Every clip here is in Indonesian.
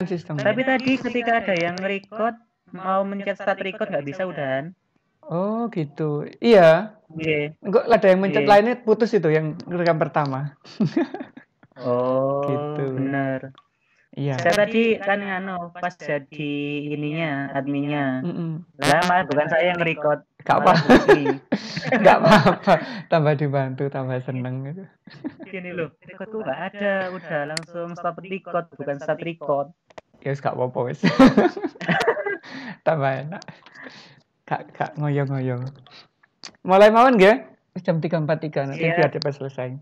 sistemnya. Tapi tadi ketika ada yang record, mau mencet start record nggak bisa udahan. Oh gitu. Iya. Iya. Kok ada yang mencet Iya. lainnya putus itu yang rekam pertama. Oh, Gitu. benar. Iya. Saya tadi kan pas jadi ininya, adminnya. Mm-mm. Lah malah bukan saya yang record, Gak apa. malah Bukti. Gak apa-apa. Tambah dibantu, tambah seneng gitu. Gini loh, record tuh nggak ada, udah langsung stop record, bukan start record. Ya wis gak apa-apa wis. Tambah enak. Gak ngoyo-ngoyo. Mulai mawon nggih? Jam 3.43 nanti biar cepat selesai.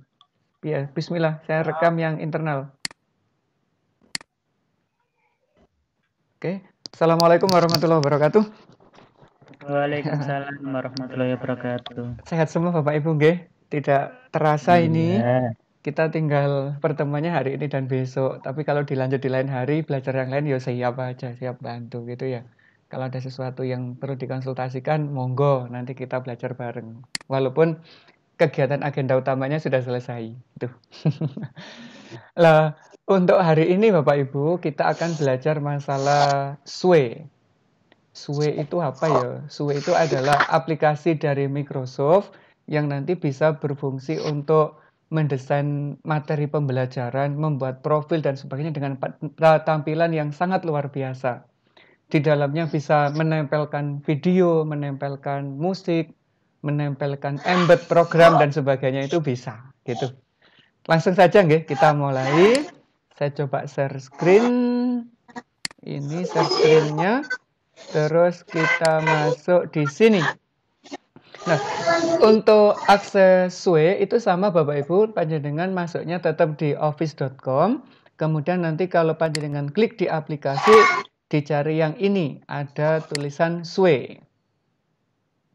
Ya, bismillah, saya rekam yang internal. Oke. Assalamualaikum warahmatullahi wabarakatuh. Waalaikumsalam warahmatullahi wabarakatuh. Sehat semua Bapak Ibu nggih? Tidak terasa ini kita tinggal pertemuannya hari ini dan besok. Tapi kalau dilanjut di lain hari, belajar yang lain ya siap aja, siap bantu gitu ya. Kalau ada sesuatu yang perlu dikonsultasikan, monggo nanti kita belajar bareng. Walaupun kegiatan agenda utamanya sudah selesai. Tuh. Lah, untuk hari ini Bapak Ibu, kita akan belajar masalah SWE. SWE itu apa ya? SWE itu adalah aplikasi dari Microsoft yang nanti bisa berfungsi untuk mendesain materi pembelajaran, membuat profil dan sebagainya dengan tampilan yang sangat luar biasa. Di dalamnya bisa menempelkan video, menempelkan musik, menempelkan embed program dan sebagainya itu bisa, gitu. Langsung saja nggih, kita mulai. Saya coba share screen. Ini share screen-nya. Terus kita masuk di sini. Nah, untuk akses SWE itu sama Bapak Ibu, panjenengan masuknya tetap di office.com. Kemudian nanti kalau panjenengan klik di aplikasi, dicari yang ini, ada tulisan SWE.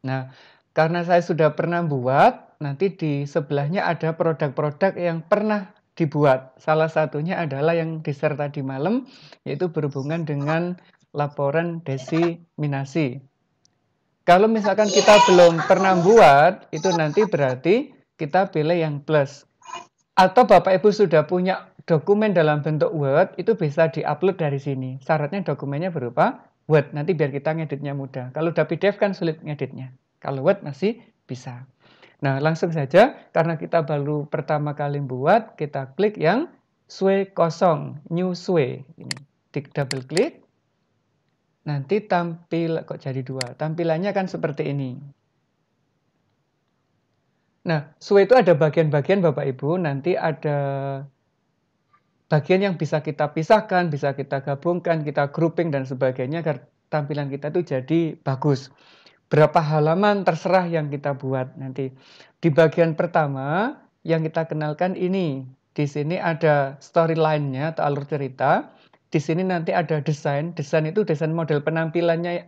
Nah, karena saya sudah pernah buat, nanti di sebelahnya ada produk-produk yang pernah dibuat. Salah satunya adalah yang di-share tadi malam, yaitu berhubungan dengan laporan desiminasi. Kalau misalkan kita belum pernah buat, itu nanti berarti kita pilih yang plus. Atau Bapak Ibu sudah punya dokumen dalam bentuk Word, itu bisa di-upload dari sini. Syaratnya dokumennya berupa Word, nanti biar kita ngeditnya mudah. Kalau udah PDF kan sulit ngeditnya. Kalau Word masih bisa. Nah, langsung saja, karena kita baru pertama kali buat, kita klik yang SWE kosong, New SWE. Ini, double klik. Nanti kok jadi dua. Tampilannya kan seperti ini. Nah, SWE itu ada bagian-bagian Bapak Ibu, nanti ada bagian yang bisa kita pisahkan, bisa kita gabungkan, kita grouping dan sebagainya agar tampilan kita itu jadi bagus. Berapa halaman terserah yang kita buat nanti. Di bagian pertama yang kita kenalkan ini. Di sini ada storyline-nya atau alur cerita. Di sini nanti ada desain. Desain itu desain model penampilannya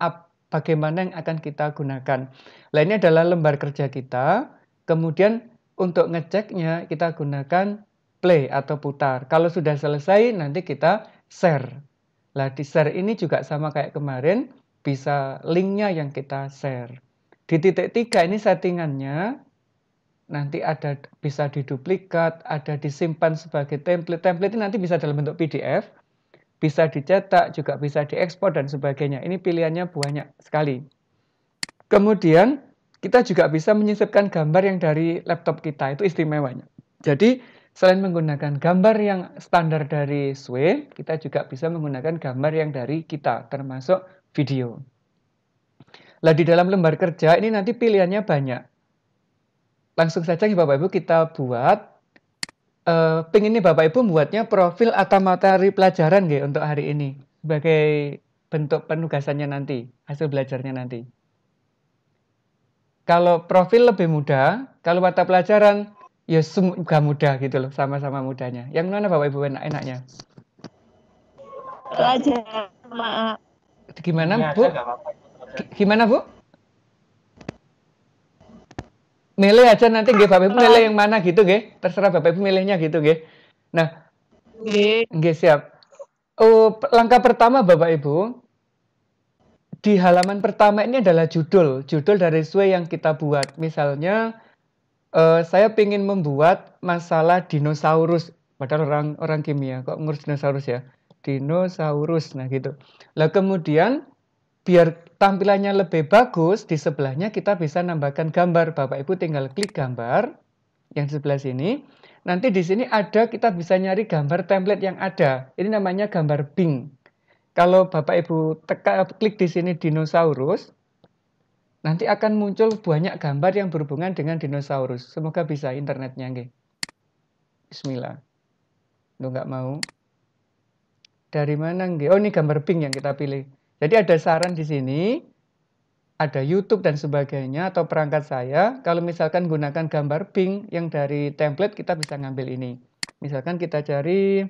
bagaimana yang akan kita gunakan. Lainnya adalah lembar kerja kita. Kemudian untuk ngeceknya kita gunakan play atau putar. Kalau sudah selesai nanti kita share. Lah di share ini juga sama kayak kemarin, bisa linknya yang kita share. Di titik 3 ini settingannya, nanti ada bisa diduplikat, ada disimpan sebagai template. Template ini nanti bisa dalam bentuk PDF, bisa dicetak, juga bisa diekspor dan sebagainya. Ini pilihannya banyak sekali. Kemudian kita juga bisa menyisipkan gambar yang dari laptop kita, itu istimewanya. Jadi selain menggunakan gambar yang standar dari SWE, kita juga bisa menggunakan gambar yang dari kita, termasuk video. Lah di dalam lembar kerja ini nanti pilihannya banyak. Langsung saja nih Bapak Ibu kita buat. Pengen nih Bapak Ibu membuatnya profil atau materi pelajaran nggih untuk hari ini. Sebagai bentuk penugasannya nanti, hasil belajarnya nanti. Kalau profil lebih mudah, kalau mata pelajaran ya gak mudah gitu loh, sama-sama mudahnya. Yang mana Bapak Ibu enaknya? Pelajaran, maaf. Gimana Bu? Gimana Bu? Milih aja nanti nggih Bapak Ibu milih yang mana gitu nggih. Terserah Bapak Ibu milihnya gitu nggih. Nah, nggih siap. Oh, langkah pertama Bapak Ibu, di halaman pertama ini adalah judul dari SWE yang kita buat. Misalnya saya ingin membuat masalah dinosaurus, padahal orang kimia kok ngurus dinosaurus ya. dinosaurus. Nah gitu. Lah kemudian biar tampilannya lebih bagus, di sebelahnya kita bisa nambahkan gambar. Bapak Ibu tinggal klik gambar yang di sebelah sini. Nanti di sini ada, kita bisa nyari gambar template yang ada. Ini namanya gambar Bing. Kalau Bapak Ibu klik di sini dinosaurus, nanti akan muncul banyak gambar yang berhubungan dengan dinosaurus. Semoga bisa internetnya, nggih. Bismillah. Lu nggak mau. Dari mana, nggih? Oh, ini gambar Bing yang kita pilih. Jadi ada saran di sini, ada YouTube dan sebagainya atau perangkat saya. Kalau misalkan gunakan gambar Bing yang dari template, kita bisa ngambil ini. Misalkan kita cari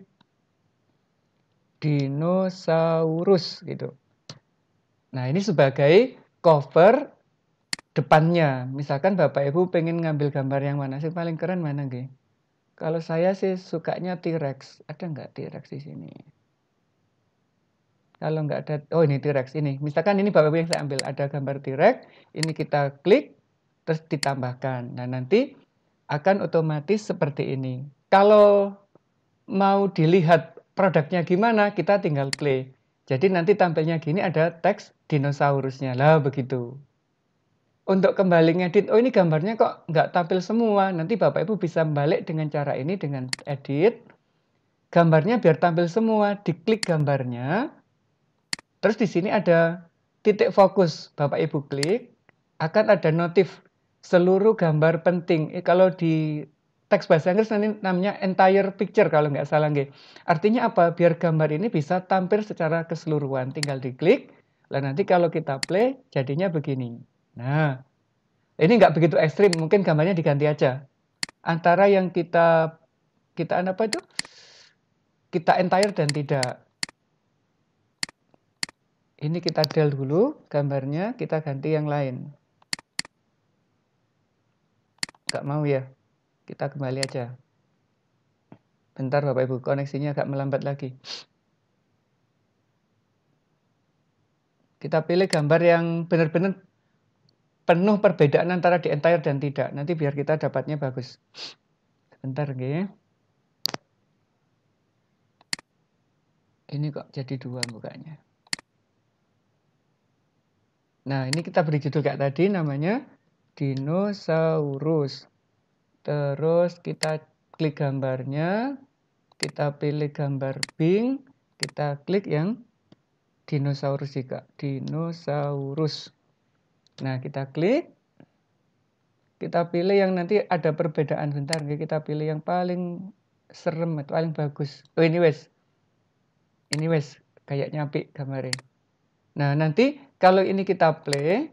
dinosaurus gitu. Nah, ini sebagai cover depannya. Misalkan Bapak Ibu pengen ngambil gambar yang mana sih paling keren mana, nggih? Kalau saya sih sukanya T-Rex. Ada nggak T-Rex di sini? Kalau nggak ada, oh ini T-Rex ini. Misalkan ini Bapak Ibu yang saya ambil, ada gambar T-Rex, ini kita klik, terus ditambahkan. Nah nanti akan otomatis seperti ini. Kalau mau dilihat produknya gimana, kita tinggal play. Jadi nanti tampilnya gini, ada teks dinosaurusnya. Lah begitu. Untuk kembali ngedit, oh ini gambarnya kok nggak tampil semua. Nanti Bapak Ibu bisa balik dengan cara ini, dengan edit. Gambarnya biar tampil semua, diklik gambarnya. Terus di sini ada titik fokus, Bapak Ibu klik, akan ada notif seluruh gambar penting. Kalau di teks bahasa Inggris nanti namanya entire picture kalau nggak salah, nggih. Artinya apa? Biar gambar ini bisa tampil secara keseluruhan. Tinggal diklik, lah nanti kalau kita play jadinya begini. Nah, ini nggak begitu ekstrim, mungkin gambarnya diganti aja. Antara yang kita apa itu? Kita entire dan tidak. Ini kita del dulu gambarnya, kita ganti yang lain. Nggak mau ya? Kita kembali aja. Bentar Bapak Ibu, koneksinya agak melambat lagi. Kita pilih gambar yang benar-benar penuh perbedaan antara di entire dan tidak. Nanti biar kita dapatnya bagus. Sebentar, nggih. Ini kok jadi dua bukanya. Nah, ini kita beri judul kayak tadi, namanya dinosaurus. Terus kita klik gambarnya, kita pilih gambar Bing, kita klik yang dinosaurus juga, dinosaurus. Nah, kita klik, kita pilih yang nanti ada perbedaan. Bentar, kita pilih yang paling serem, paling bagus. Oh, ini wes, kayaknya apik gambarnya. Nah, nanti kalau ini kita play,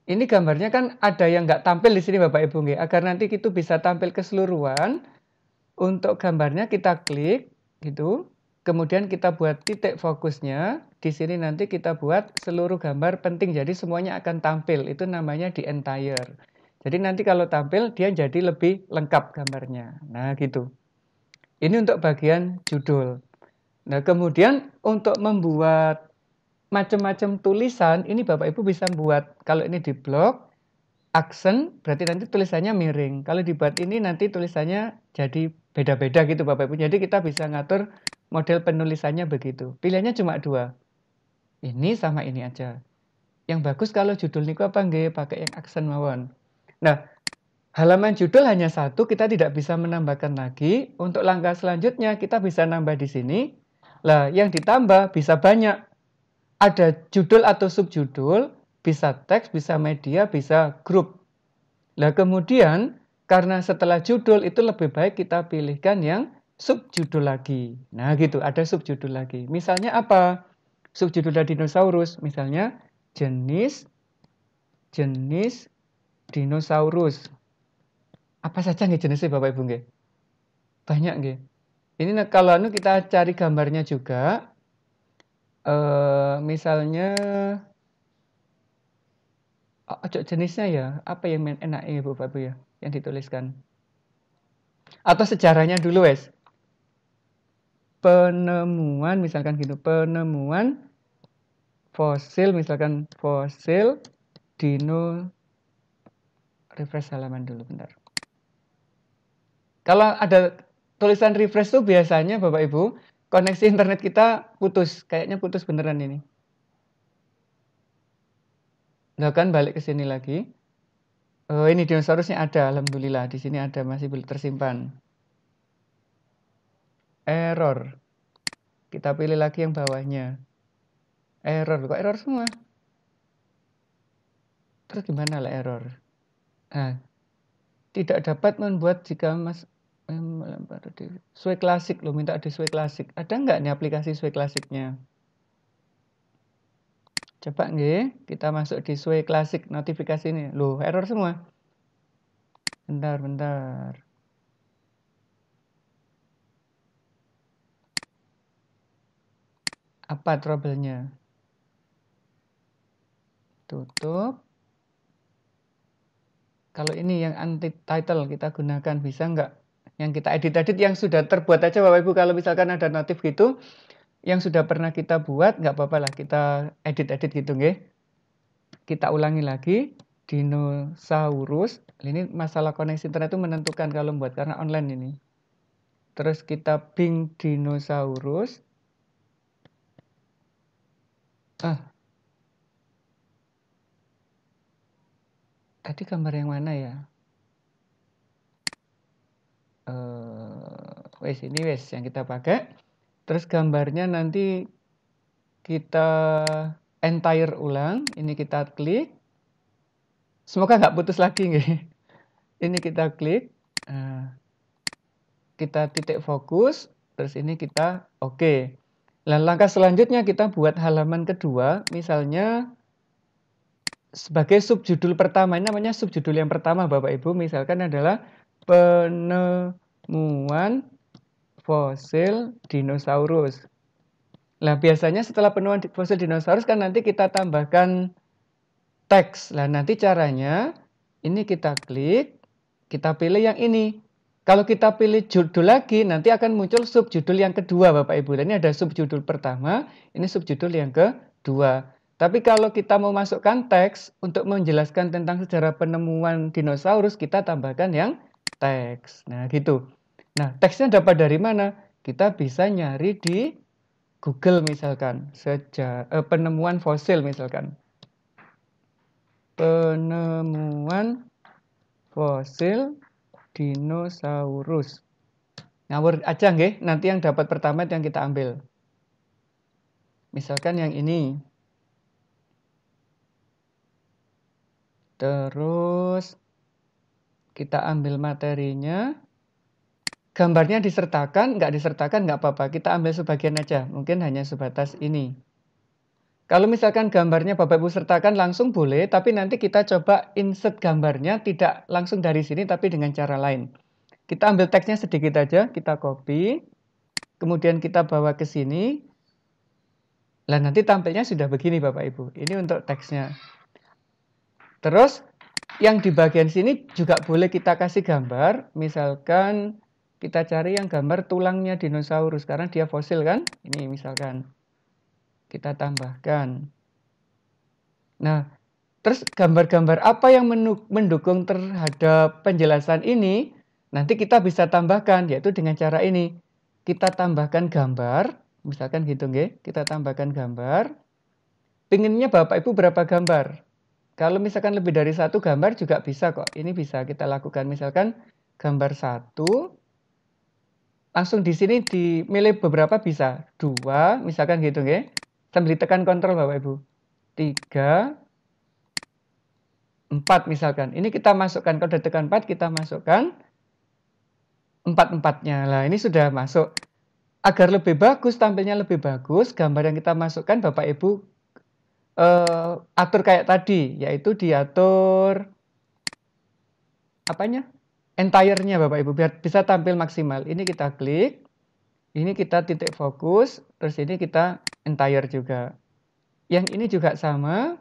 ini gambarnya kan ada yang nggak tampil di sini Bapak Ibu, nggih. Agar nanti itu bisa tampil keseluruhan, untuk gambarnya kita klik, gitu. Kemudian kita buat titik fokusnya. Di sini nanti kita buat seluruh gambar penting. Jadi semuanya akan tampil. Itu namanya di entire. Jadi nanti kalau tampil dia jadi lebih lengkap gambarnya. Nah gitu. Ini untuk bagian judul. Nah kemudian untuk membuat macam-macam tulisan, ini Bapak Ibu bisa buat. Kalau ini di blok, aksen, berarti nanti tulisannya miring. Kalau dibuat ini nanti tulisannya jadi beda-beda gitu Bapak Ibu. Jadi kita bisa ngatur model penulisannya begitu. Pilihannya cuma dua. Ini sama ini aja. Yang bagus kalau judul niku apa nggih pakai yang aksen mawon. Nah, halaman judul hanya satu, kita tidak bisa menambahkan lagi. Untuk langkah selanjutnya kita bisa nambah di sini. Lah, yang ditambah bisa banyak. Ada judul atau subjudul, bisa teks, bisa media, bisa grup. Nah kemudian karena setelah judul itu lebih baik kita pilihkan yang subjudul lagi. Nah gitu, ada subjudul lagi. Misalnya apa? Subjudul dari dinosaurus, misalnya jenis dinosaurus. Apa saja nih jenisnya Bapak Ibu nggih? Banyak nggih. Ini kalau kita cari gambarnya juga, misalnya ojo jenisnya ya, apa yang enak ya Bapak Ibu ya, yang dituliskan. Atau sejarahnya dulu wes. Penemuan misalkan gitu, penemuan fosil, misalkan fosil dino, refresh halaman dulu bentar. Kalau ada tulisan refresh tuh biasanya Bapak Ibu koneksi internet kita putus. Kayaknya putus beneran ini. Nah, kan balik ke sini lagi. Oh, ini dinosaurusnya ada, alhamdulillah. Di sini ada, masih belum tersimpan. Error. Kita pilih lagi yang bawahnya. Error, kok error semua? Terus gimana lah error? Nah, tidak dapat membuat jika Mas Sway Classic loh, minta di Sway Classic. Ada nggak nih aplikasi Sway Classicnya? Coba nggih, kita masuk di Sway Classic notifikasi ini. Loh, error semua. Bentar. Apa trouble-nya? Tutup. Kalau ini yang anti title kita gunakan bisa nggak? Yang kita edit yang sudah terbuat aja Bapak Ibu. Kalau misalkan ada notif gitu, yang sudah pernah kita buat, nggak apa-apa lah kita edit gitu nggih. Kita ulangi lagi. Dinosaurus. Ini masalah koneksi internet itu menentukan kalau membuat karena online ini. Terus kita Bing dinosaurus. Tadi gambar yang mana ya? Ini yang kita pakai. Terus gambarnya nanti kita entire ulang. Ini kita klik. Semoga nggak putus lagi nih. Ini kita klik. Kita titik fokus. Terus ini kita oke. Nah, langkah selanjutnya kita buat halaman kedua. Misalnya sebagai subjudul pertama. Ini namanya subjudul yang pertama Bapak Ibu. Misalkan adalah penemuan fosil dinosaurus. Nah, biasanya setelah penemuan fosil dinosaurus kan nanti kita tambahkan teks. Nah, nanti caranya ini kita klik, kita pilih yang ini. Kalau kita pilih judul lagi, nanti akan muncul subjudul yang kedua, Bapak Ibu. Dan ini ada subjudul pertama, ini subjudul yang kedua. Tapi kalau kita mau masukkan teks untuk menjelaskan tentang sejarah penemuan dinosaurus, kita tambahkan yang teks. Nah, gitu. Nah, teksnya dapat dari mana? Kita bisa nyari di Google misalkan, penemuan fosil misalkan. Penemuan fosil dinosaurus. Ngawur aja nggih, nanti yang dapat pertama yang kita ambil. Misalkan yang ini. Terus kita ambil materinya. Gambarnya disertakan, nggak disertakan nggak apa-apa. Kita ambil sebagian aja, mungkin hanya sebatas ini. Kalau misalkan gambarnya Bapak Ibu sertakan langsung boleh, tapi nanti kita coba insert gambarnya tidak langsung dari sini, tapi dengan cara lain. Kita ambil teksnya sedikit aja, kita copy, kemudian kita bawa ke sini. Lah nanti tampilnya sudah begini Bapak Ibu. Ini untuk teksnya. Terus yang di bagian sini juga boleh kita kasih gambar, misalkan kita cari yang gambar tulangnya dinosaurus karena dia fosil kan? Ini misalkan kita tambahkan. Nah, terus gambar-gambar apa yang mendukung terhadap penjelasan ini? Nanti kita bisa tambahkan, yaitu dengan cara ini. Kita tambahkan gambar, misalkan gitu nggih. Kita tambahkan gambar. Pinginnya Bapak Ibu berapa gambar? Kalau misalkan lebih dari satu gambar juga bisa kok. Ini bisa kita lakukan. Misalkan gambar satu, langsung di sini dimilih beberapa bisa. 2, misalkan gitu nggih. Sambil ditekan kontrol Bapak Ibu. 3, 4 misalkan. Ini kita masukkan, kalau udah tekan 4 kita masukkan 4-4-nya. Lah ini sudah masuk. Agar lebih bagus, tampilnya lebih bagus, gambar yang kita masukkan Bapak Ibu atur kayak tadi, yaitu diatur apanya? Entire-nya Bapak Ibu, biar bisa tampil maksimal. Ini kita klik, ini kita titik fokus, terus ini kita entire juga. Yang ini juga sama,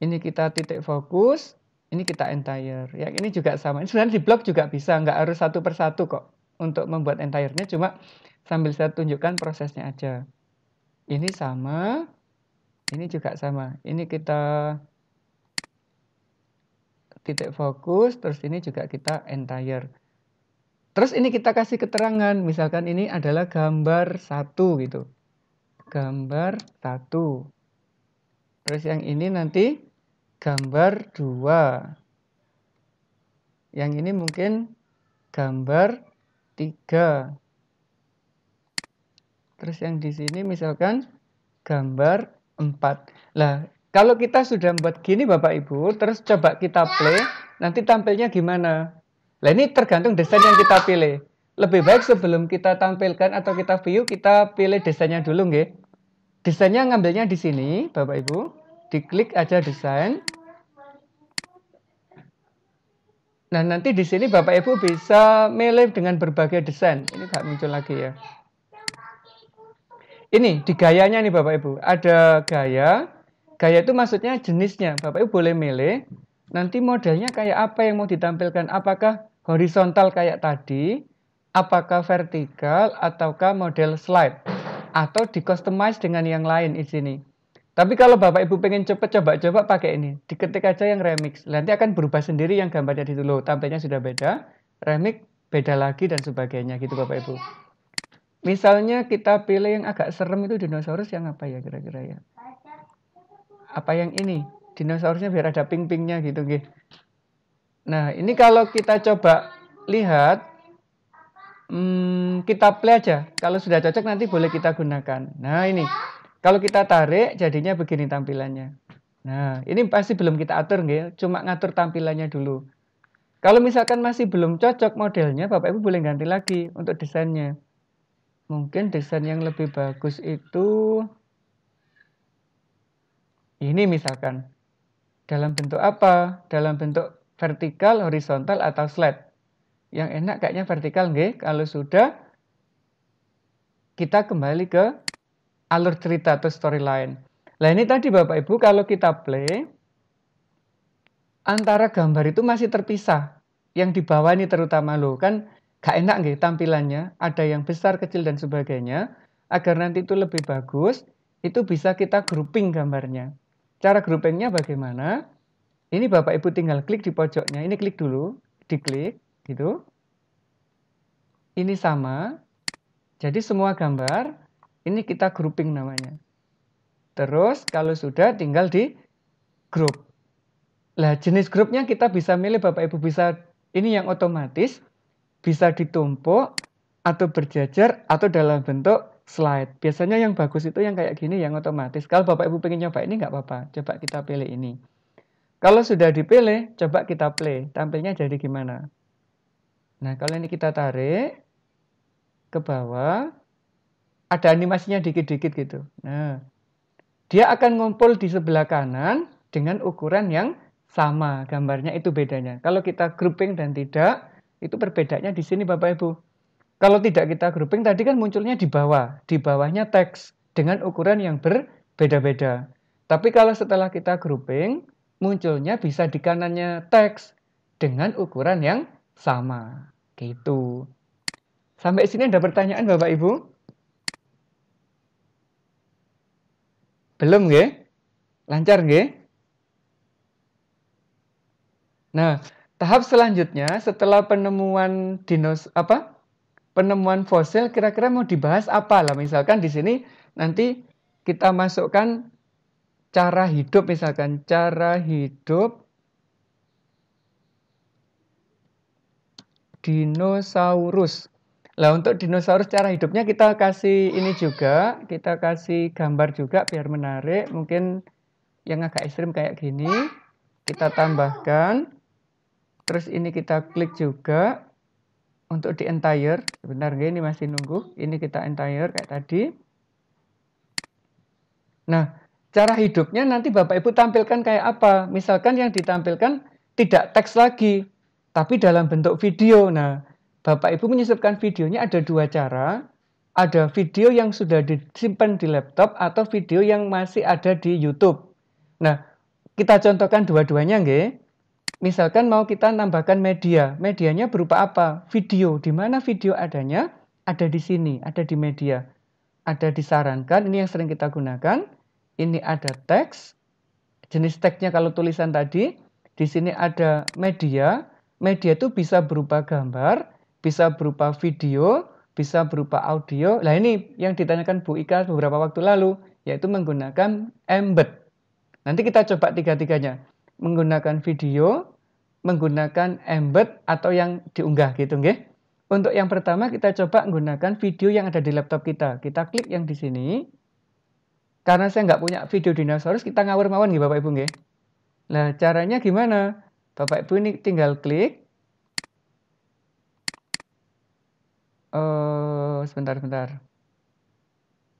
ini kita titik fokus, ini kita entire. Yang ini juga sama. Ini sebenarnya di blog juga bisa, nggak harus satu persatu kok untuk membuat entire-nya, cuma sambil saya tunjukkan prosesnya aja. Ini sama, ini juga sama. Ini kita titik fokus, terus ini juga kita entire. Terus ini kita kasih keterangan, misalkan ini adalah gambar 1 gitu. Gambar 1. Terus yang ini nanti gambar 2. Yang ini mungkin gambar 3. Terus yang di sini misalkan gambar 4. Lah, kalau kita sudah buat gini Bapak Ibu, terus coba kita play, nanti tampilnya gimana? Lah ini tergantung desain yang kita pilih. Lebih baik sebelum kita tampilkan atau kita view, kita pilih desainnya dulu nggih. Desainnya ngambilnya di sini, Bapak Ibu. Diklik aja desain. Nah, nanti di sini Bapak Ibu bisa milih dengan berbagai desain. Ini nggak muncul lagi ya. Ini di gayanya nih Bapak Ibu. Ada gaya. Gaya itu maksudnya jenisnya. Bapak Ibu boleh milih. Nanti modelnya kayak apa yang mau ditampilkan. Apakah horizontal kayak tadi? Apakah vertikal? Ataukah model slide? Atau di-customize dengan yang lain di sini. Tapi kalau Bapak Ibu pengen cepet, coba pakai ini. Diketik aja yang remix. Nanti akan berubah sendiri yang gambarnya di dulu. Tampilnya sudah beda. Remix beda lagi dan sebagainya gitu Bapak Ibu. Misalnya kita pilih yang agak serem itu dinosaurus yang apa ya kira-kira ya? Apa yang ini? Dinosaurusnya biar ada ping-pingnya gitu nggih. Nah, ini kalau kita coba lihat, kita play aja. Kalau sudah cocok nanti boleh kita gunakan. Nah, ini. Kalau kita tarik jadinya begini tampilannya. Nah, ini pasti belum kita atur nggih, cuma ngatur tampilannya dulu. Kalau misalkan masih belum cocok modelnya, Bapak Ibu boleh ganti lagi untuk desainnya. Mungkin desain yang lebih bagus itu ini misalkan. Dalam bentuk apa? Dalam bentuk vertikal, horizontal, atau slide. Yang enak kayaknya vertikal nggih. Kalau sudah, kita kembali ke alur cerita atau storyline. Nah ini tadi Bapak Ibu kalau kita play, antara gambar itu masih terpisah. Yang di bawah ini terutama loh, kan gak enak nggih tampilannya. Ada yang besar, kecil, dan sebagainya. Agar nanti itu lebih bagus, itu bisa kita grouping gambarnya. Cara groupingnya bagaimana? Ini Bapak Ibu tinggal klik di pojoknya. Ini klik dulu, diklik gitu. Ini sama. Jadi semua gambar ini kita grouping namanya. Terus kalau sudah tinggal di group. Lah jenis grupnya kita bisa milih Bapak Ibu, bisa ini yang otomatis, bisa ditumpuk atau berjajar atau dalam bentuk slide. Biasanya yang bagus itu yang kayak gini yang otomatis. Kalau Bapak Ibu pengen nyoba ini nggak apa-apa. Coba kita pilih ini. Kalau sudah dipilih, coba kita play. Tampilnya jadi gimana? Nah, kalau ini kita tarik ke bawah, ada animasinya dikit-dikit gitu. Nah, dia akan ngumpul di sebelah kanan dengan ukuran yang sama. Gambarnya itu bedanya. Kalau kita grouping dan tidak, itu perbedaannya di sini Bapak Ibu. Kalau tidak kita grouping, tadi kan munculnya di bawah. Di bawahnya teks dengan ukuran yang berbeda-beda. Tapi kalau setelah kita grouping, munculnya bisa di kanannya teks dengan ukuran yang sama. Gitu. Sampai sini ada pertanyaan Bapak Ibu? Belum nggih? Lancar nggih? Nah, tahap selanjutnya setelah penemuan penemuan fosil kira-kira mau dibahas apa lah? Misalkan di sini nanti kita masukkan cara hidup, misalkan cara hidup dinosaurus. Lah untuk dinosaurus cara hidupnya kita kasih ini juga, kita kasih gambar juga biar menarik. Mungkin yang agak ekstrim kayak gini kita tambahkan. Terus ini kita klik juga untuk di entire. Sebentar ini masih nunggu. Ini kita entire kayak tadi. Nah, cara hidupnya nanti Bapak Ibu tampilkan kayak apa? Misalkan yang ditampilkan tidak teks lagi, tapi dalam bentuk video. Nah, Bapak Ibu menyisipkan videonya ada dua cara. Ada video yang sudah disimpan di laptop atau video yang masih ada di YouTube. Nah, kita contohkan dua-duanya nggih. Misalkan mau kita nambahkan media. Medianya berupa apa? Video. Di mana video adanya? Ada di sini, ada di media. Ada disarankan, ini yang sering kita gunakan. Ini ada teks. Jenis teksnya kalau tulisan tadi. Di sini ada media. Media itu bisa berupa gambar, bisa berupa video, bisa berupa audio. Nah ini yang ditanyakan Bu Ika beberapa waktu lalu, yaitu menggunakan embed. Nanti kita coba tiga-tiganya. Menggunakan video, menggunakan embed, atau yang diunggah gitu, nggih. Untuk yang pertama kita coba menggunakan video yang ada di laptop kita. Kita klik yang di sini. Karena saya nggak punya video dinosaurus, kita ngawur mawon nggih Bapak Ibu nggih. Nah, caranya gimana? Bapak Ibu ini tinggal klik. Sebentar.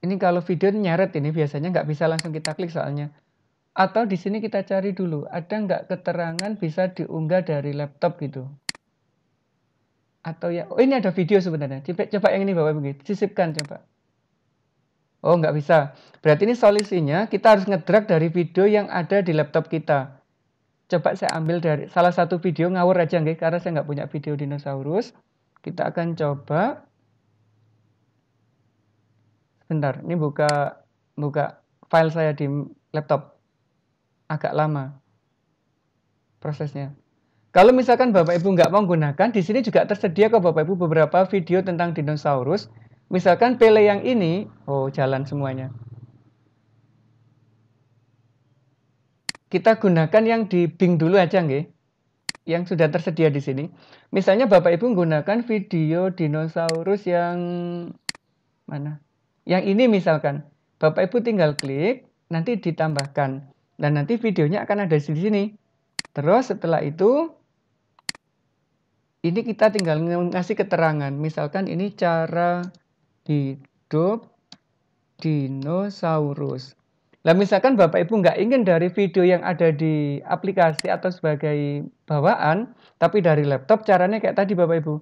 Ini kalau video nyeret ini biasanya nggak bisa langsung kita klik soalnya. Atau di sini kita cari dulu, ada nggak keterangan bisa diunggah dari laptop gitu. Atau ya, oh ini ada video sebenarnya. Coba yang ini Bapak Ibu, sisipkan coba. Oh nggak bisa. Berarti ini solusinya kita harus ngedrag dari video yang ada di laptop kita. Coba saya ambil dari salah satu video ngawur aja nggih, karena saya nggak punya video dinosaurus. Kita akan coba. Sebentar, ini buka file saya di laptop. Agak lama prosesnya. Kalau misalkan Bapak Ibu nggak mau gunakan, di sini juga tersedia kok Bapak Ibu beberapa video tentang dinosaurus. Misalkan pilih yang ini, oh jalan semuanya. Kita gunakan yang di Bing dulu aja nggih, yang sudah tersedia di sini. Misalnya Bapak Ibu menggunakan video dinosaurus yang mana? Yang ini misalkan, Bapak Ibu tinggal klik, nanti ditambahkan. Dan nanti videonya akan ada di sini. Terus setelah itu, ini kita tinggal ngasih keterangan. Misalkan ini cara hidup dinosaurus. Nah misalkan Bapak Ibu nggak ingin dari video yang ada di aplikasi atau sebagai bawaan, tapi dari laptop, caranya kayak tadi Bapak Ibu.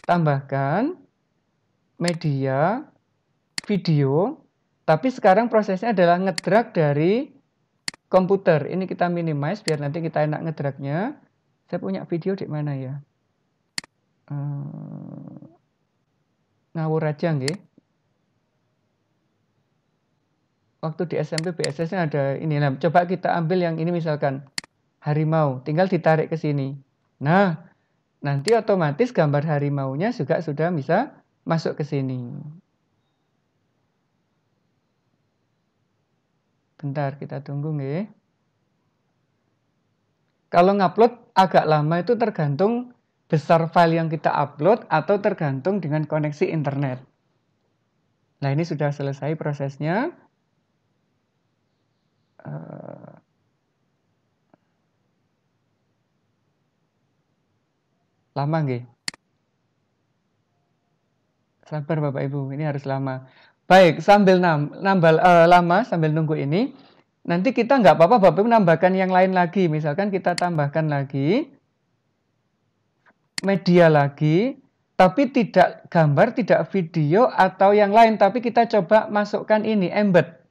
Tambahkan media, video, tapi sekarang prosesnya adalah ngedrag dari komputer. Ini kita minimize biar nanti kita enak ngedragnya. Saya punya video di mana ya? Ngawur aja nggih. Waktu di SMP BSS ada ini. Nah, coba kita ambil yang ini misalkan harimau, tinggal ditarik ke sini. Nah, nanti otomatis gambar harimaunya juga sudah bisa masuk ke sini. Bentar, kita tunggu nggih. Kalau ngupload agak lama itu tergantung besar file yang kita upload atau tergantung dengan koneksi internet. Nah, ini sudah selesai prosesnya. Lama nggih? Sabar Bapak Ibu, ini harus lama. Baik, sambil lama sambil nunggu ini, nanti kita nggak apa-apa Bapak Ibu nambahkan yang lain lagi. Misalkan kita tambahkan lagi media lagi, tapi tidak gambar, tidak video atau yang lain, tapi kita coba masukkan ini embed.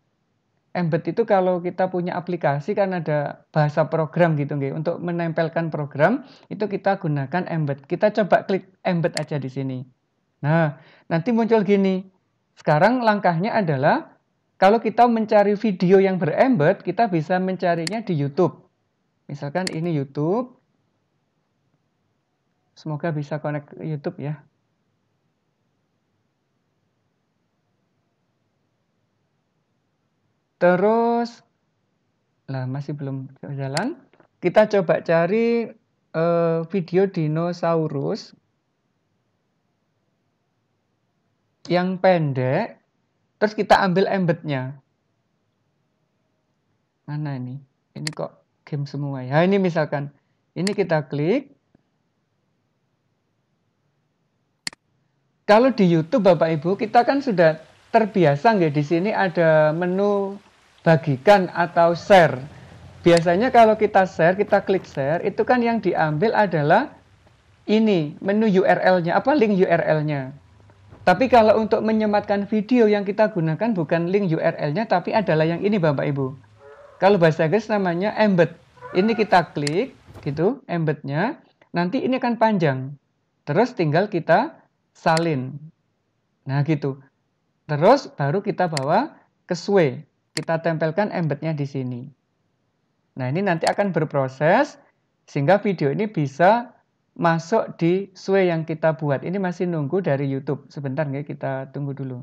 Embed itu kalau kita punya aplikasi kan ada bahasa program gitu nggih. Untuk menempelkan program itu kita gunakan embed. Kita coba klik embed aja di sini. Nah, nanti muncul gini. Sekarang langkahnya adalah kalau kita mencari video yang berembed, kita bisa mencarinya di YouTube. Misalkan ini YouTube. Semoga bisa connect ke YouTube ya. Terus, lah masih belum jalan. Kita coba cari video dinosaurus yang pendek. Terus kita ambil embednya. Mana ini? Ini kok game semua ya. Ini misalkan, ini kita klik. Kalau di YouTube Bapak Ibu, kita kan sudah terbiasa nggak, di sini ada menu bagikan atau share. Biasanya kalau kita share, kita klik share, itu kan yang diambil adalah ini, menu URL-nya, apa link URL-nya. Tapi kalau untuk menyematkan video yang kita gunakan bukan link URL-nya, tapi adalah yang ini Bapak Ibu. Kalau bahasa Inggris namanya embed. Ini kita klik, gitu, embednya. Nanti ini akan panjang. Terus tinggal kita salin. Nah gitu. Terus baru kita bawa ke Sway. Kita tempelkan embednya di sini. Nah ini nanti akan berproses sehingga video ini bisa masuk di Sway yang kita buat. Ini masih nunggu dari YouTube. Sebentar nggak, kita tunggu dulu.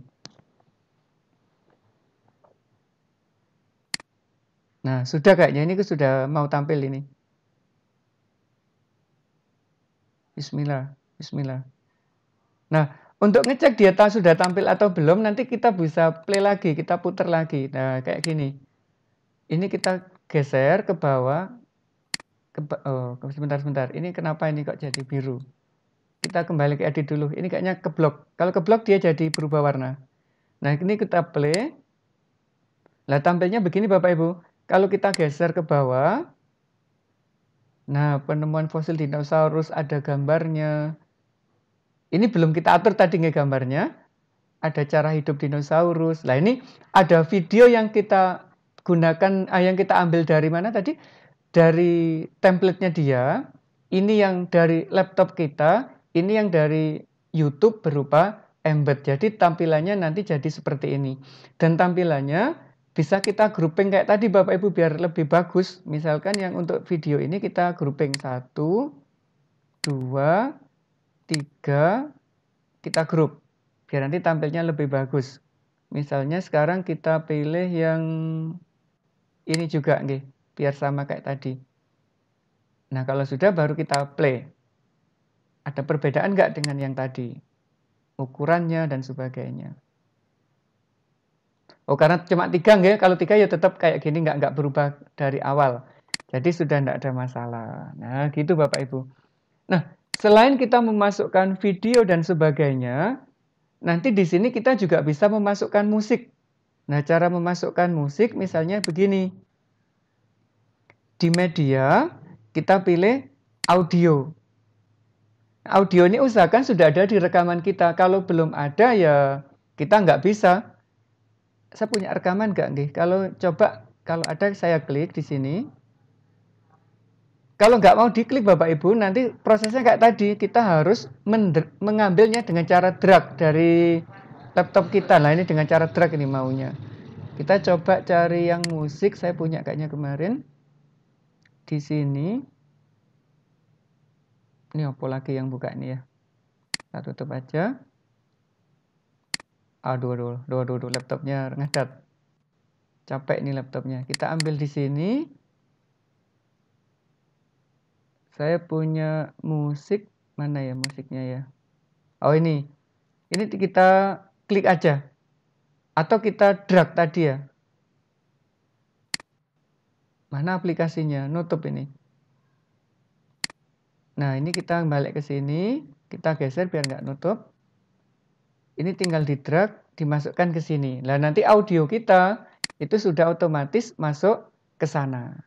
Nah, sudah kayaknya ini sudah mau tampil ini. Bismillah, bismillah. Nah, untuk ngecek dia sudah tampil atau belum, nanti kita bisa play lagi, kita putar lagi. Nah, kayak gini. Ini kita geser ke bawah. Sebentar. Ini kenapa ini kok jadi biru? Kita kembali ke edit dulu. Ini kayaknya keblok. Kalau keblok dia jadi berubah warna. Nah, ini kita play. Nah, tampilnya begini Bapak Ibu. Kalau kita geser ke bawah, nah penemuan fosil dinosaurus ada gambarnya. Ini belum kita atur tadi nggak gambarnya. Ada cara hidup dinosaurus. Nah, ini ada video yang kita gunakan, yang kita ambil dari mana tadi? Dari template-nya dia. Ini yang dari laptop kita, ini yang dari YouTube berupa embed. Jadi tampilannya nanti jadi seperti ini. Dan tampilannya bisa kita grouping kayak tadi Bapak Ibu biar lebih bagus. Misalkan yang untuk video ini kita grouping 1, 2, 3, kita group. Biar nanti tampilnya lebih bagus. Misalnya sekarang kita pilih yang ini juga nih, biar sama kayak tadi. Nah, kalau sudah baru kita play. Ada perbedaan nggak dengan yang tadi? Ukurannya dan sebagainya. Oh, karena cuma 3 nggak? Kalau 3 ya tetap kayak gini, nggak berubah dari awal. Jadi sudah nggak ada masalah. Nah, gitu Bapak Ibu. Nah, selain kita memasukkan video dan sebagainya, nanti di sini kita juga bisa memasukkan musik. Nah, cara memasukkan musik misalnya begini. Di media, kita pilih audio. Audio ini usahakan sudah ada di rekaman kita. Kalau belum ada ya kita nggak bisa. Saya punya rekaman nggak? Kalau coba, kalau ada saya klik di sini. Kalau nggak mau diklik Bapak Ibu, nanti prosesnya kayak tadi. Kita harus mengambilnya dengan cara drag dari laptop kita. Nah, ini dengan cara drag ini maunya. Kita coba cari yang musik. Saya punya kayaknya kemarin. Di sini. Ini apa lagi yang buka ini ya? Kita tutup aja. Aduh, laptopnya ngadat. Capek nih laptopnya. Kita ambil di sini. Saya punya musik. Mana ya musiknya ya? Oh, ini. Ini kita klik aja. Atau kita drag tadi ya. Mana aplikasinya? Nutup ini. Nah, ini kita balik ke sini. Kita geser biar nggak nutup. Ini tinggal di drag, dimasukkan ke sini. Nah, nanti audio kita itu sudah otomatis masuk ke sana.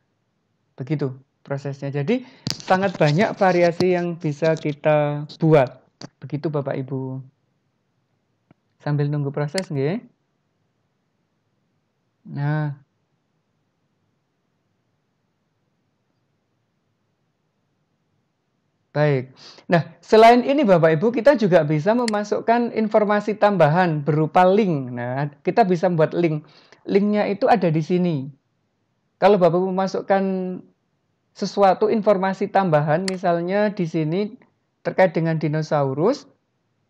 Begitu prosesnya. Jadi, sangat banyak variasi yang bisa kita buat. Begitu Bapak Ibu. Sambil nunggu proses nggih. Nah, baik. Nah, selain ini Bapak Ibu, kita juga bisa memasukkan informasi tambahan berupa link. Nah, kita bisa membuat link. Linknya itu ada di sini. Kalau Bapak Ibu memasukkan sesuatu informasi tambahan, misalnya di sini terkait dengan dinosaurus,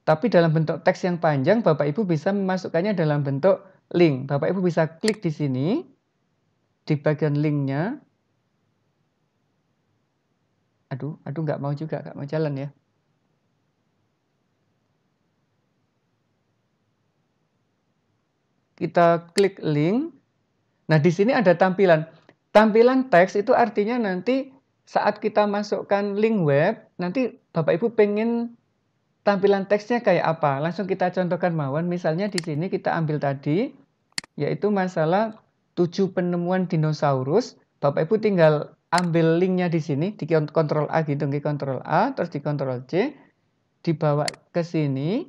tapi dalam bentuk teks yang panjang, Bapak Ibu bisa memasukkannya dalam bentuk link. Bapak Ibu bisa klik di sini, di bagian linknya. Aduh, nggak mau juga, nggak mau jalan ya. Kita klik link. Nah, di sini ada tampilan. Tampilan teks itu artinya nanti saat kita masukkan link web, nanti Bapak Ibu pengen tampilan teksnya kayak apa. Langsung kita contohkan mawon. Misalnya di sini kita ambil tadi, yaitu masalah 7 penemuan dinosaurus. Bapak Ibu tinggal ambil linknya di sini, di Ctrl A gitu, Ctrl A, terus di Ctrl C, dibawa ke sini,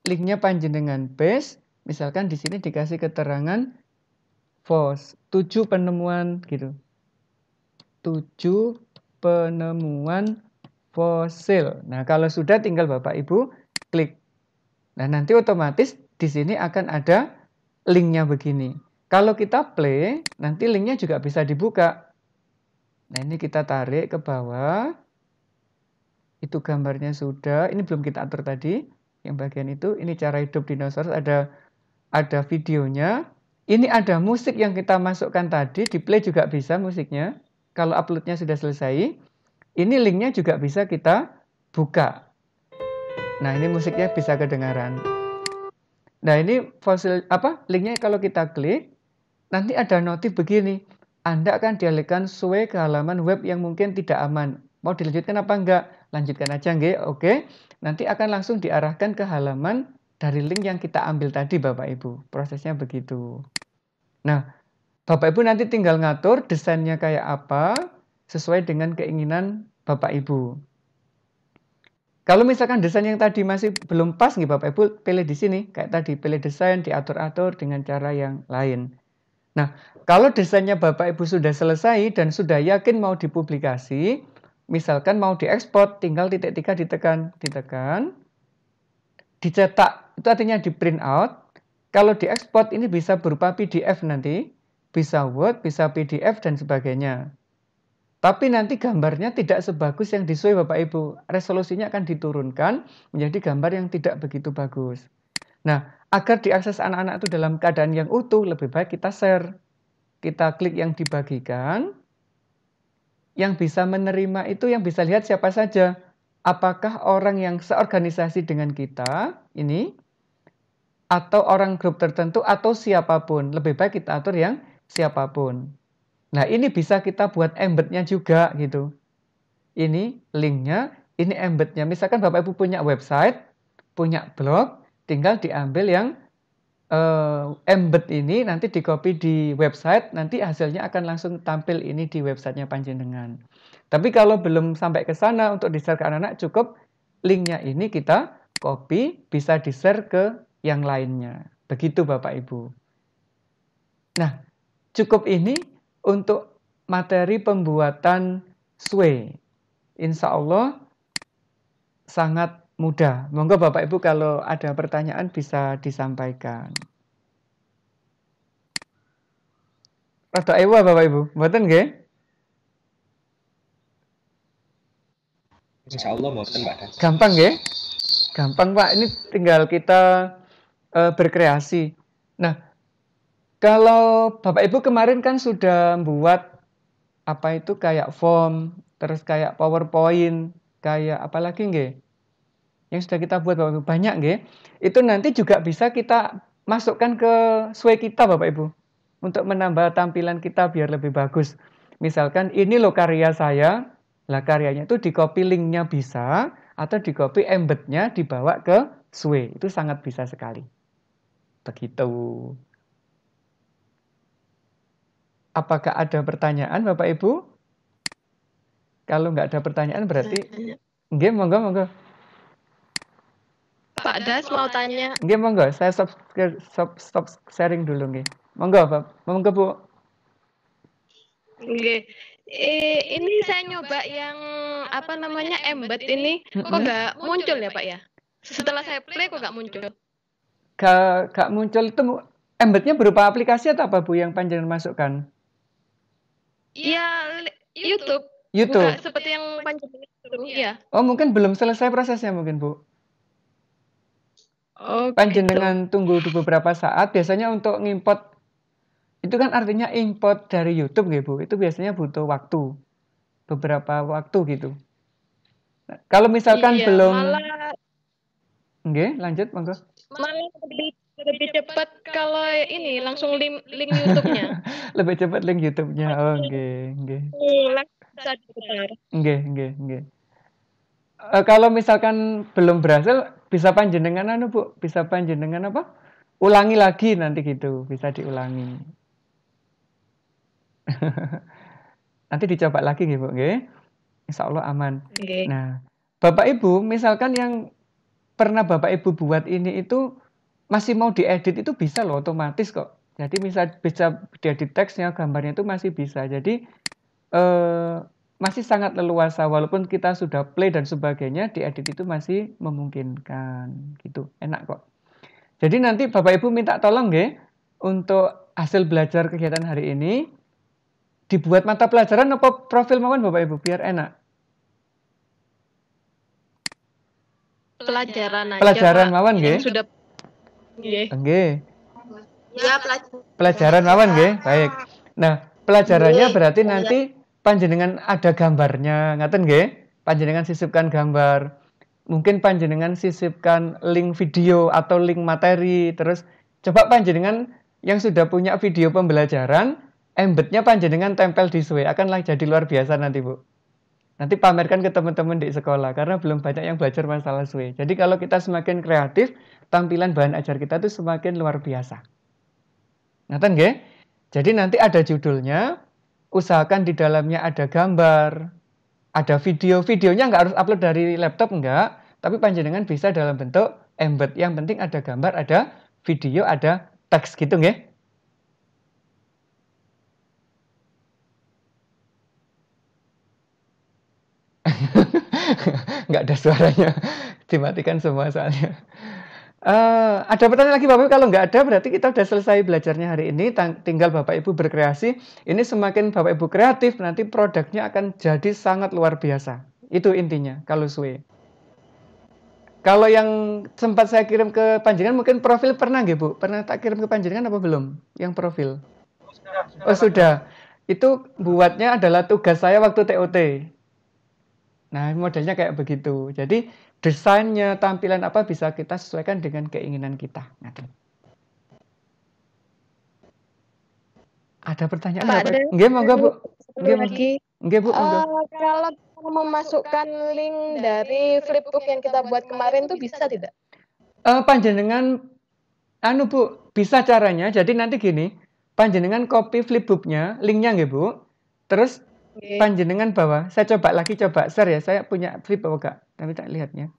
linknya panjenengan paste, misalkan di sini dikasih keterangan FOSS, 7 penemuan gitu. 7 penemuan fosil. Nah, kalau sudah tinggal Bapak Ibu klik. Nah, nanti otomatis di sini akan ada linknya begini. Kalau kita play, nanti linknya juga bisa dibuka. Nah, ini kita tarik ke bawah. Itu gambarnya sudah. Ini belum kita atur tadi. Yang bagian itu. Ini cara hidup dinosaurus. Ada videonya. Ini ada musik yang kita masukkan tadi. Di play juga bisa musiknya. Kalau uploadnya sudah selesai. Ini linknya juga bisa kita buka. Nah, ini musiknya bisa kedengaran. Nah, ini linknya kalau kita klik, nanti ada notif begini. Anda akan dialihkan SUE ke halaman web yang mungkin tidak aman. Mau dilanjutkan apa enggak? Lanjutkan aja, nggih. Oke. Nanti akan langsung diarahkan ke halaman dari link yang kita ambil tadi, Bapak Ibu. Prosesnya begitu. Nah, Bapak Ibu nanti tinggal ngatur desainnya kayak apa sesuai dengan keinginan Bapak Ibu. Kalau misalkan desain yang tadi masih belum pas nih Bapak Ibu, pilih di sini. Kayak tadi, pilih desain, diatur-atur dengan cara yang lain. Nah, kalau desainnya Bapak Ibu sudah selesai dan sudah yakin mau dipublikasi, misalkan mau diekspor, tinggal titik 3 ditekan, dicetak, itu artinya di print out. Kalau diekspor ini bisa berupa PDF nanti, bisa Word, bisa PDF dan sebagainya. Tapi nanti gambarnya tidak sebagus yang di SUE Bapak Ibu. Resolusinya akan diturunkan menjadi gambar yang tidak begitu bagus. Nah, agar diakses anak-anak itu dalam keadaan yang utuh, lebih baik kita share. Kita klik yang dibagikan, yang bisa menerima itu yang bisa lihat siapa saja. Apakah orang yang seorganisasi dengan kita ini, atau orang grup tertentu, atau siapapun. Lebih baik kita atur yang siapapun. Nah, ini bisa kita buat embednya juga gitu. Ini linknya, ini embednya. Misalkan Bapak Ibu punya website, punya blog, tinggal diambil yang embed ini nanti di copy di website, nanti hasilnya akan langsung tampil ini di websitenya panjenengan. Tapi kalau belum sampai ke sana untuk di-share ke anak-anak, cukup linknya ini kita copy, bisa di-share ke yang lainnya. Begitu Bapak Ibu. Nah, cukup ini untuk materi pembuatan SUE. Insya Allah sangat mudah. Monggo Bapak Ibu kalau ada pertanyaan bisa disampaikan. Rada ewa Bapak Ibu, mboten nggih? Insya Allah mboten Pak. Gampang nggih? Gampang Pak, ini tinggal kita berkreasi. Nah, kalau Bapak Ibu kemarin kan sudah buat apa itu kayak form, terus kayak PowerPoint, kayak apa lagi nggih? Yang sudah kita buat Bapak Ibu banyak nggih. Itu nanti juga bisa kita masukkan ke SUE kita Bapak Ibu. Untuk menambah tampilan kita biar lebih bagus. Misalkan ini loh karya saya. Lah karyanya itu di copy linknya bisa. Atau di copy embednya dibawa ke SUE. Itu sangat bisa sekali. Begitu. Apakah ada pertanyaan Bapak Ibu? Kalau nggak ada pertanyaan berarti nggih, monggo. Pak Das mau tanya. Nggih, monggo. Saya stop sharing dulu nggih. Monggo, Pak. Monggo, Bu. Nggih. Ini saya nyoba yang apa namanya embed ini kok nggak muncul ya Pak ya? Setelah saya play kok nggak muncul? Gak muncul itu embednya berupa aplikasi atau apa Bu yang panjenengan masukkan? Iya, YouTube. YouTube. Bukan seperti yang panjenengan itu, ya. Oh, mungkin belum selesai prosesnya mungkin, Bu. Oh, panjenengan tunggu beberapa saat. Biasanya untuk ngimport itu kan artinya import dari YouTube nggih, Bu. Itu biasanya butuh waktu. Beberapa waktu gitu. Nah, kalau misalkan iya, belum nggih, lanjut monggo. Malah lebih cepat kalau ini langsung link YouTube-nya. Lebih cepat link YouTube-nya. Oh, nggih. Nggih. Kalau misalkan belum berhasil, bisa panjenengan Bu, bisa panjenengan apa? Ulangi lagi nanti gitu, bisa diulangi. Nanti dicoba lagi nggih, Bu, nggih. Insya Allah aman. Okay. Nah, Bapak Ibu, misalkan yang pernah Bapak Ibu buat ini itu masih mau diedit itu bisa loh, otomatis kok. Jadi bisa diedit teksnya, gambarnya itu masih bisa. Jadi masih sangat leluasa, walaupun kita sudah play dan sebagainya, diedit itu masih memungkinkan gitu, enak kok. Jadi nanti Bapak Ibu minta tolong nggih, untuk hasil belajar kegiatan hari ini dibuat mata pelajaran apa profil mawon Bapak Ibu biar enak. pelajaran aja, Pelajaran Pak. mawon Yang nggih. sudah nggih. Nggih. Ya, pelajaran. Pelajaran mawon nggih. Baik. Nah, pelajarannya Nggih. berarti nanti panjenengan ada gambarnya, ngaten nggih? Panjenengan sisipkan gambar. Mungkin panjenengan sisipkan link video atau link materi. Terus coba panjenengan yang sudah punya video pembelajaran, embednya panjenengan tempel di SWE, akan jadi luar biasa nanti, Bu. Nanti pamerkan ke teman-teman di sekolah, karena belum banyak yang belajar masalah SWE. Jadi kalau kita semakin kreatif, tampilan bahan ajar kita itu semakin luar biasa. Ngaten nggih? Jadi nanti ada judulnya, usahakan di dalamnya ada gambar, ada video. Videonya nggak harus upload dari laptop, enggak. Tapi panjenengan bisa dalam bentuk embed. Yang penting ada gambar, ada video, ada teks gitu nggih. Nggak ada suaranya. Dimatikan semua soalnya. Ada pertanyaan lagi Bapak Ibu? Kalau nggak ada berarti kita sudah selesai belajarnya hari ini. Tinggal Bapak Ibu berkreasi. Ini semakin Bapak Ibu kreatif, nanti produknya akan jadi sangat luar biasa. Itu intinya kalau SWE. Kalau yang sempat saya kirim ke panjenengan mungkin profil pernah nggih Bu? Pernah tak kirim ke panjenengan apa belum? Yang profil? Oh sudah. Itu buatnya adalah tugas saya waktu TOT. Nah, modelnya kayak begitu. Jadi desainnya, tampilan apa bisa kita sesuaikan dengan keinginan kita. Ada pertanyaan Pak, apa? ada Nggih, monggo Bu. Nggih, lagi. nggih Bu, monggo. Kalau memasukkan link dari flipbook yang kita buat kemarin tuh bisa tidak? Panjenengan Bu, bisa caranya. Jadi nanti gini, panjenengan copy flipbooknya, linknya nggih Bu. Terus panjenengan bawa, saya coba share ya, saya punya flipbook enggak, tapi tak lihatnya.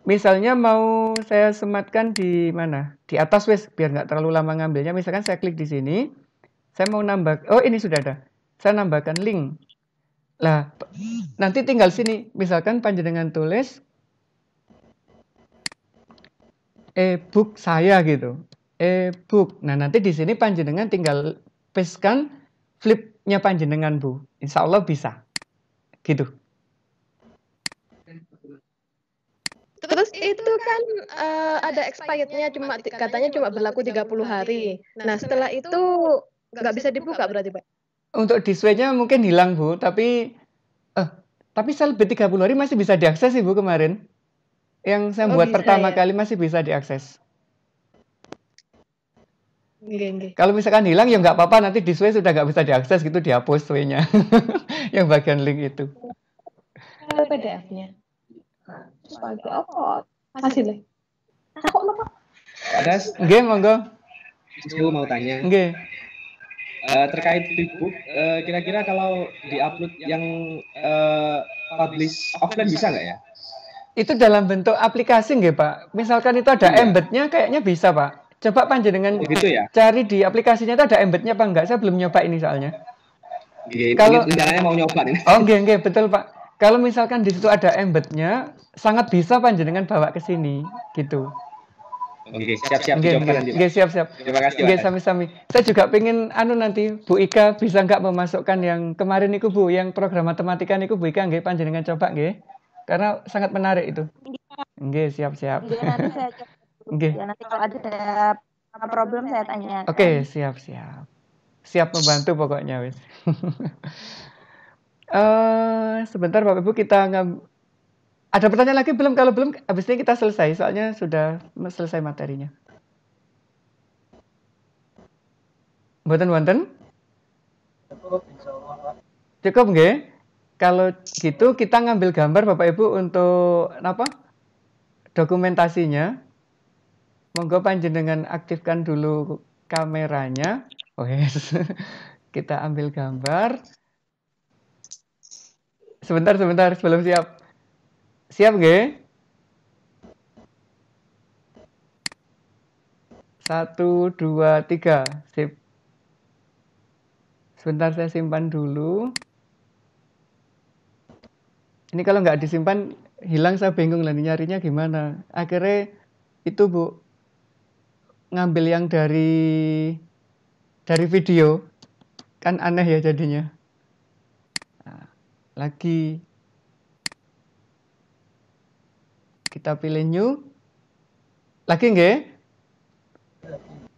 Misalnya mau saya sematkan di mana? Di atas wes, biar nggak terlalu lama ngambilnya. Misalkan saya klik di sini, saya mau nambah, oh ini sudah ada. Saya nambahkan link. Lah, nanti tinggal sini, misalkan panjenengan tulis e-book saya gitu. E-book. Nah, nanti di sini panjenengan tinggal pastekan flipnya panjenengan Bu. Insya Allah bisa. Gitu. Terus itu kan ada expirednya katanya cuma berlaku 30 hari. Nah, setelah itu nggak bisa dibuka berarti, Pak? Untuk di SWE-nya mungkin hilang Bu, tapi saya lebih 30 hari masih bisa diakses sih Bu kemarin. Yang saya buat pertama kali masih bisa diakses. Kalau misalkan hilang ya nggak apa-apa, nanti di SWE sudah nggak bisa diakses gitu, dihapus SWE-nya. Yang bagian link itu. PDF-nya. Sebagai apa? Hasilnya. Aku lupa. Ada Nggih, monggo. Aku mau tanya. Nggih. Terkait flipbook, kira-kira kalau diupload yang publish offline bisa nggak ya? Itu dalam bentuk aplikasi nggih Pak? Misalkan itu ada embednya, kayaknya bisa Pak. Coba panjenengan cari di aplikasinya itu ada embednya apa enggak? Saya belum nyoba ini soalnya. Kalau rencananya mau nyoba nih. Oh nggih, betul Pak. Kalau misalkan di situ ada embednya, sangat bisa panjenengan bawa ke sini gitu. Oke, siap-siap dicoba nanti. Nggih, siap-siap. Terima kasih. Nggih, sami-sami. Saya juga pengen nanti Bu Ika bisa nggak memasukkan yang kemarin niku Bu, yang program matematika niku Bu Ika nggih panjenengan coba nggih. Karena sangat menarik itu. Nggih, siap-siap. Nggih, nanti saya coba. Nggih. Ya, nanti kalau ada problem saya tanya. Oke, siap-siap. Siap membantu pokoknya wis. Sebentar Bapak Ibu kita ada pertanyaan lagi belum? Kalau belum, habis ini kita selesai. Soalnya sudah selesai materinya. Mboten? Cukup nggih? Kalau gitu kita ngambil gambar Bapak Ibu untuk apa? Dokumentasinya. Monggo panjenengan aktifkan dulu kameranya. Oh yes. Kita ambil gambar. Sebentar sebelum siap. Siap nggih? 1, 2, 3. Sip. Sebentar saya simpan dulu. Ini kalau nggak disimpan hilang, saya bingung lah nyarinya gimana. Akhirnya itu Bu ngambil yang dari video kan aneh ya jadinya. Nah, lagi Kita pilih new. Lagi nggih?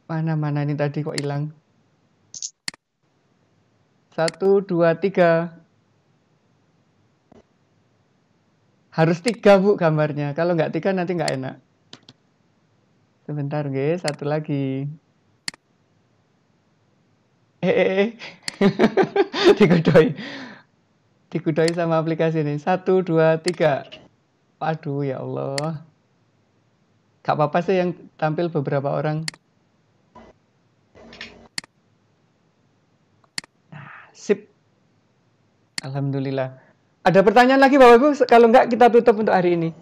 Mana ini tadi kok hilang? 1, 2, 3. Harus 3 Bu gambarnya. Kalau nggak 3 nanti nggak enak. Sebentar nggih, satu lagi. Digudoi sama aplikasi ini. 1, 2, 3. Waduh ya Allah. Gak apa-apa sih yang tampil beberapa orang. Sip. Alhamdulillah. Ada pertanyaan lagi Bapak Ibu? Kalau enggak kita tutup untuk hari ini.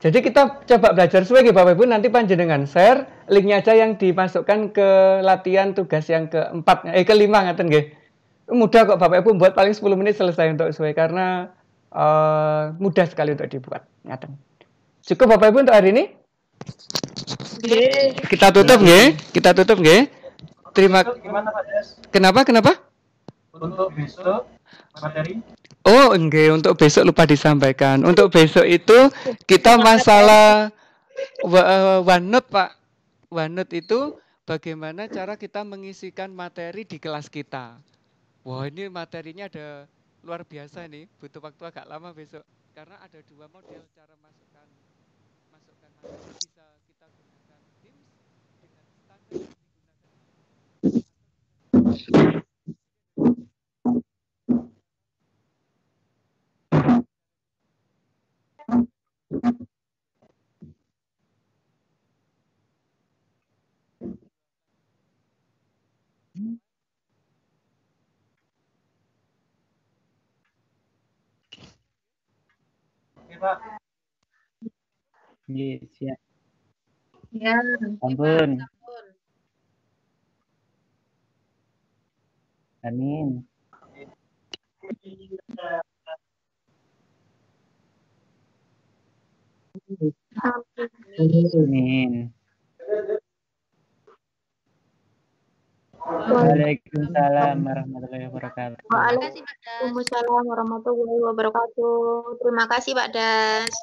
Jadi kita coba belajar suwe Bapak Ibu. Nanti panjenengan share linknya aja yang dimasukkan ke latihan tugas yang kelima ngaten nggih. Mudah kok Bapak Ibu, buat paling 10 menit selesai untuk suwe karena mudah sekali untuk dibuat. Ngaten. Cukup Bapak Ibu untuk hari ini? Kita tutup nggih. Kita tutup nggih. Terima kasih. Kenapa? Untuk besok materi. Oh, enggak, untuk besok lupa disampaikan. Untuk besok itu kita masalah OneNote, Pak. OneNote itu bagaimana cara kita mengisikan materi di kelas kita. Wah, ini materinya ada luar biasa nih. Butuh waktu agak lama besok. Karena ada 2 model cara masukkan materi. Bisa kita gunakan Teams dengan standar yang digunakan. Siap. Ya. Ampun. Amin. Amin. Waalaikumsalam warahmatullahi wabarakatuh. Waalaikumsalam warahmatullahi wabarakatuh. Terima kasih Pak Das.